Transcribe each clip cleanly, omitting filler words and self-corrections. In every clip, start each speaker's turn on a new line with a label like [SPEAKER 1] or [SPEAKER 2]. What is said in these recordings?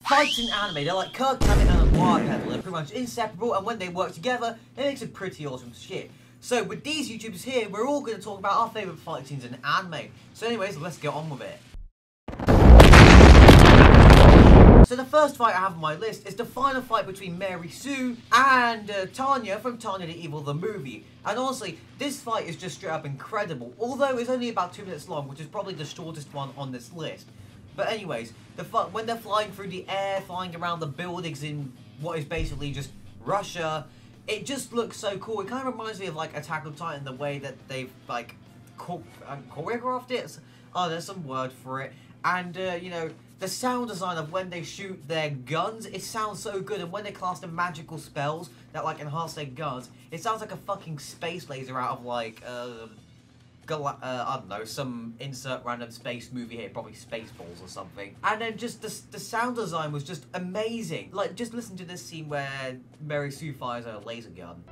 [SPEAKER 1] Fights in anime, they're like Kirk Hammett and a wire pedal. They're pretty much inseparable, and when they work together, it makes a pretty awesome shit. So with these YouTubers here, we're all going to talk about our favourite fight scenes in anime. So anyways, let's get on with it. So the first fight I have on my list is the final fight between Mary Sue and Tanya from Tanya the Evil the movie. And honestly, this fight is just straight up incredible, although it's only about 2 minutes long, which is probably the shortest one on this list. But anyways, when they're flying through the air, flying around the buildings in what is basically just Russia, it just looks so cool. It kind of reminds me of like Attack on Titan, the way that they've like choreographed it. Oh, there's some word for it. And you know, the sound design of when they shoot their guns, it sounds so good. And when they cast the magical spells that like enhance their guns, it sounds like a fucking space laser out of like I don't know, some insert random space movie here, probably Spaceballs or something. And then just the sound design was just amazing. Like, just listen to this scene where Mary Sue fires her laser gun.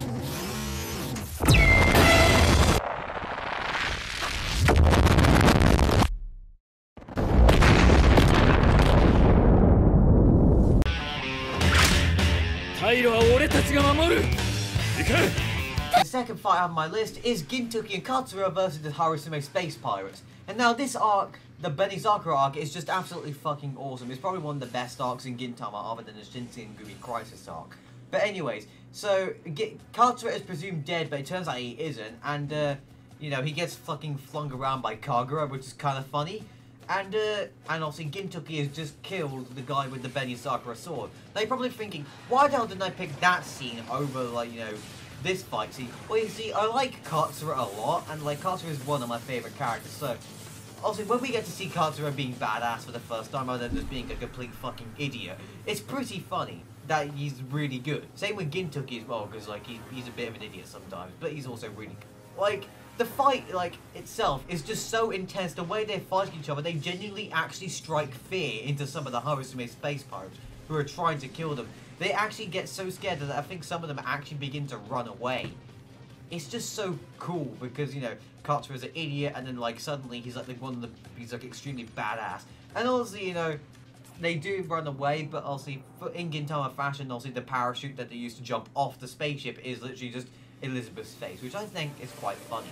[SPEAKER 1] The second fight on my list is Gintoki and Katusra versus the Harasume Space Pirates. And now this arc, the Benizakura arc, is just absolutely fucking awesome. It's probably one of the best arcs in Gintama other than the Shinsengumi Crisis arc. But anyways, so Katusra is presumed dead, but it turns out he isn't. And you know, he gets fucking flung around by Kagura, which is kind of funny. And obviously Gintoki has just killed the guy with the Benizakura sword. Now you're probably thinking, why the hell didn't I pick that scene over, like, you know, this fight scene? Well, you see, I like Katsura a lot, and like Katsura is one of my favourite characters, so obviously when we get to see Katsura being badass for the first time, rather than just being a complete fucking idiot, it's pretty funny that he's really good. Same with Gintoki as well, because like he's a bit of an idiot sometimes, but he's also really good. Like, the fight, like, itself is just so intense. The way they fight each other, they genuinely actually strike fear into some of the Harasume space pirates who are trying to kill them. They actually get so scared that I think some of them actually begin to run away. It's just so cool because, you know, Katsura is an idiot, and then like suddenly he's like he's like extremely badass. And obviously, you know, they do run away, but obviously in Gintama fashion, obviously the parachute that they used to jump off the spaceship is literally just Elizabeth's face, which I think is quite funny.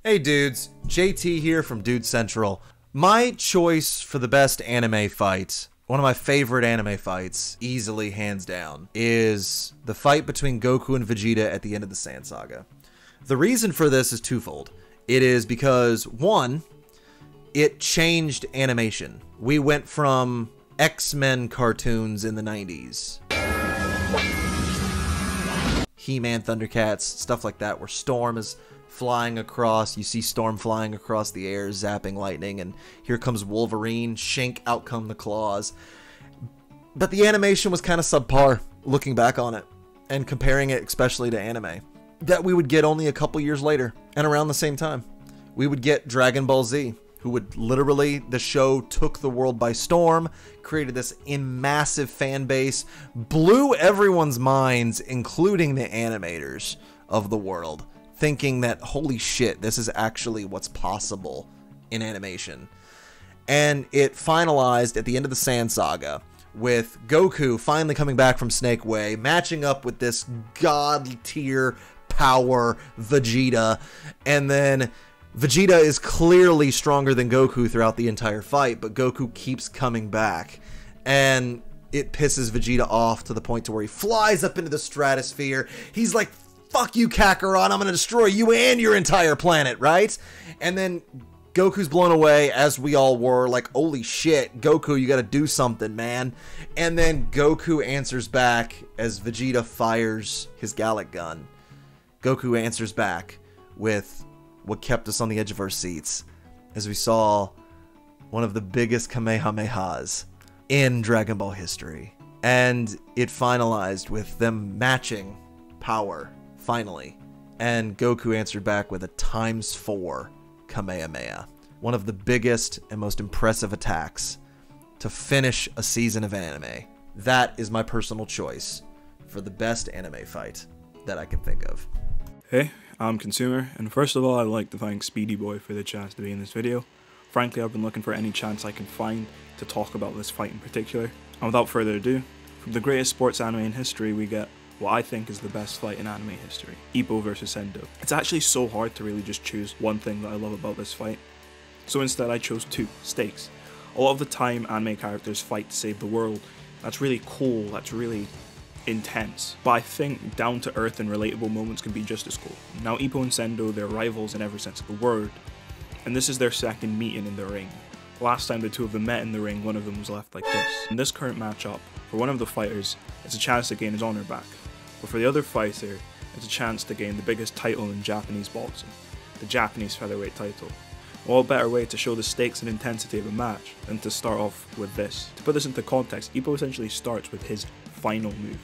[SPEAKER 2] Hey dudes, JT here from Dude Central. My choice for the best anime fight, one of my favorite anime fights, easily hands down, is the fight between Goku and Vegeta at the end of the Sand Saga. The reason for this is twofold. It is because, one, it changed animation. We went from X-Men cartoons in the 90s, He-Man, Thundercats, stuff like that, where Storm is flying across. You see Storm flying across the air, zapping lightning, and here comes Wolverine, shink, out come the claws. But the animation was kind of subpar, looking back on it, and comparing it especially to anime, that we would get only a couple years later, and around the same time. We would get Dragon Ball Z, who would literally, the show took the world by storm, created this massive fan base, blew everyone's minds, including the animators of the world, thinking that, holy shit, this is actually what's possible in animation. And it finalized at the end of the Sand Saga with Goku finally coming back from Snake Way, matching up with this god tier power Vegeta, and then Vegeta is clearly stronger than Goku throughout the entire fight, but Goku keeps coming back, and it pisses Vegeta off to the point to where he flies up into the stratosphere. He's like, fuck you, Kakarot, I'm gonna destroy you and your entire planet, right? And then Goku's blown away, as we all were, like, holy shit, Goku, you gotta do something, man. And then Goku answers back as Vegeta fires his Gallic gun. Goku answers back with what kept us on the edge of our seats, as we saw one of the biggest Kamehamehas in Dragon Ball history. And it finalized with them matching power, finally. And Goku answered back with a ×4 Kamehameha. One of the biggest and most impressive attacks to finish a season of anime. That is my personal choice for the best anime fight that I can think of.
[SPEAKER 3] Hey, I'm Consumer, and first of all I'd like to thank Speedy Boy for the chance to be in this video. Frankly, I've been looking for any chance I can find to talk about this fight in particular, And without further ado, from the greatest sports anime in history, we get what I think is the best fight in anime history, Ippo vs Sendo. It's actually so hard to really just choose one thing that I love about this fight. So instead I chose two, stakes. A lot of the time anime characters fight to save the world. That's really cool, that's really intense. But I think down to earth and relatable moments can be just as cool. Now Ippo and Sendo, they're rivals in every sense of the word. And this is their second meeting in the ring. Last time the two of them met in the ring, one of them was left like this. In this current matchup, for one of the fighters, it's a chance to gain his honor back. But for the other fighter, it's a chance to gain the biggest title in Japanese boxing, the Japanese featherweight title. What better way to show the stakes and intensity of a match than to start off with this. To put this into context, Ippo essentially starts with his final move.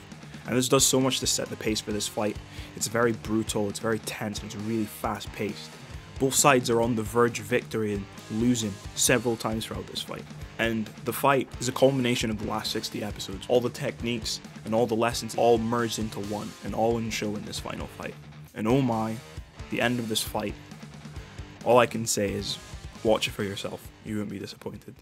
[SPEAKER 3] And this does so much to set the pace for this fight. It's very brutal, it's very tense, and it's really fast paced. Both sides are on the verge of victory and losing several times throughout this fight. And the fight is a culmination of the last 60 episodes. All the techniques and all the lessons all merged into one and all in show in this final fight. And oh my, the end of this fight. All I can say is, watch it for yourself. You won't be disappointed.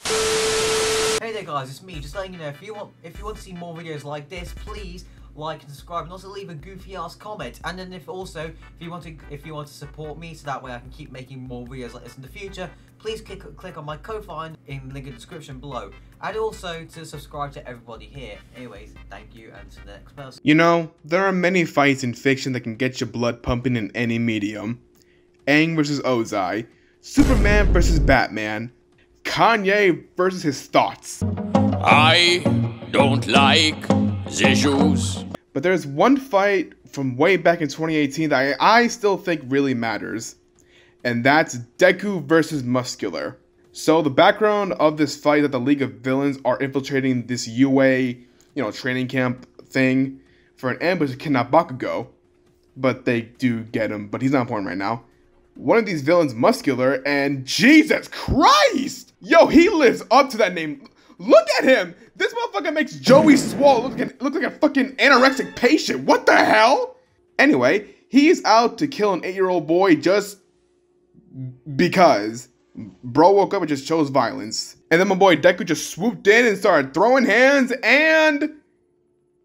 [SPEAKER 1] Hey there guys, it's me, just letting you know, if you want to see more videos like this, please like and subscribe, and also leave a goofy ass comment. And then if you want to support me so that way I can keep making more videos like this in the future, please click on my Ko-fi in the link in the description below. And also to subscribe to everybody here. Anyways, thank you, and to the next person.
[SPEAKER 4] You know, there are many fights in fiction that can get your blood pumping in any medium. Aang vs Ozai, Superman vs Batman, Kanye versus his thoughts.
[SPEAKER 5] I don't like the Jews.
[SPEAKER 4] But there's one fight from way back in 2018 that I still think really matters. And that's Deku versus Muscular. So the background of this fight that the League of Villains are infiltrating this UA, training camp thing for an ambush of Bakugo. But they do get him, but he's not important right now. One of these villains, Muscular, and Jesus Christ! Yo, he lives up to that name. Look at him! This motherfucker makes Joey Swole look like a fucking anorexic patient. What the hell? Anyway, he's out to kill an 8-year-old boy just because. Bro woke up and just chose violence. And then my boy Deku just swooped in and started throwing hands, and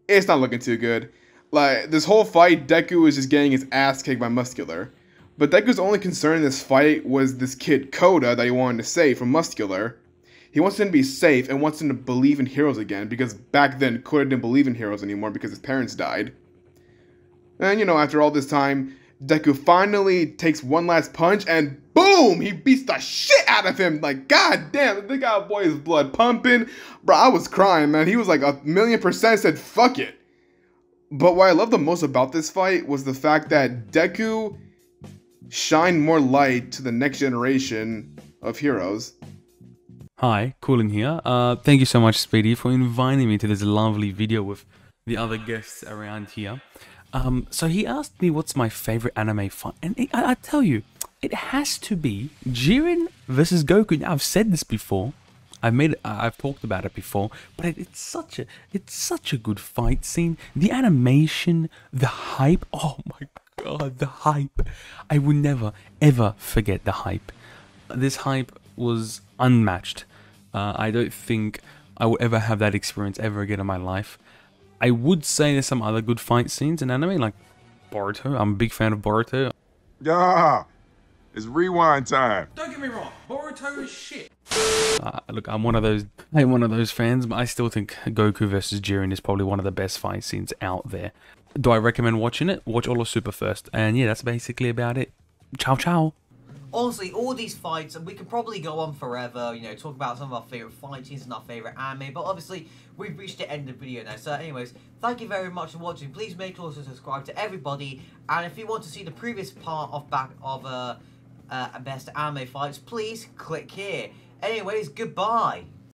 [SPEAKER 4] it's not looking too good. Like, this whole fight, Deku is just getting his ass kicked by Muscular. But Deku's only concern in this fight was this kid Koda that he wanted to save from Muscular. He wants him to be safe and wants him to believe in heroes again, because back then Koda didn't believe in heroes anymore because his parents died. And after all this time, Deku finally takes one last punch and boom! He beats the shit out of him. Like, god damn, the guy boy is blood pumping. Bro, I was crying, man. He was like 1,000,000% said fuck it. But what I love the most about this fight was the fact that Deku shine more light to the next generation of heroes.
[SPEAKER 6] Hi, Cooluns here. Thank you so much, Speedy, for inviting me to this lovely video with the other guests around here. So he asked me what's my favorite anime fight, and I tell you, it has to be Jiren versus Goku. Now, I've said this before, I've talked about it before, but it's such a good fight scene. The animation, the hype. Oh my god, the hype! I will never ever forget the hype. This hype was unmatched. I don't think I will ever have that experience ever again in my life. I would say there's some other good fight scenes in anime, like Boruto. I'm a big fan of Boruto.
[SPEAKER 7] Yeah, it's rewind time.
[SPEAKER 6] Don't get me wrong, Boruto is shit. Look, I'm one of those fans, but I still think Goku versus Jiren is probably one of the best fight scenes out there. Do I recommend watching it? Watch all of Super first. And yeah, that's basically about it. Ciao, ciao.
[SPEAKER 1] Honestly, all these fights, we could probably go on forever, talk about some of our favourite fight scenes and our favourite anime, but obviously, we've reached the end of the video now. So anyways, thank you very much for watching. Please make sure to subscribe to everybody, and if you want to see the previous part of best anime fights, please click here. Anyways, goodbye.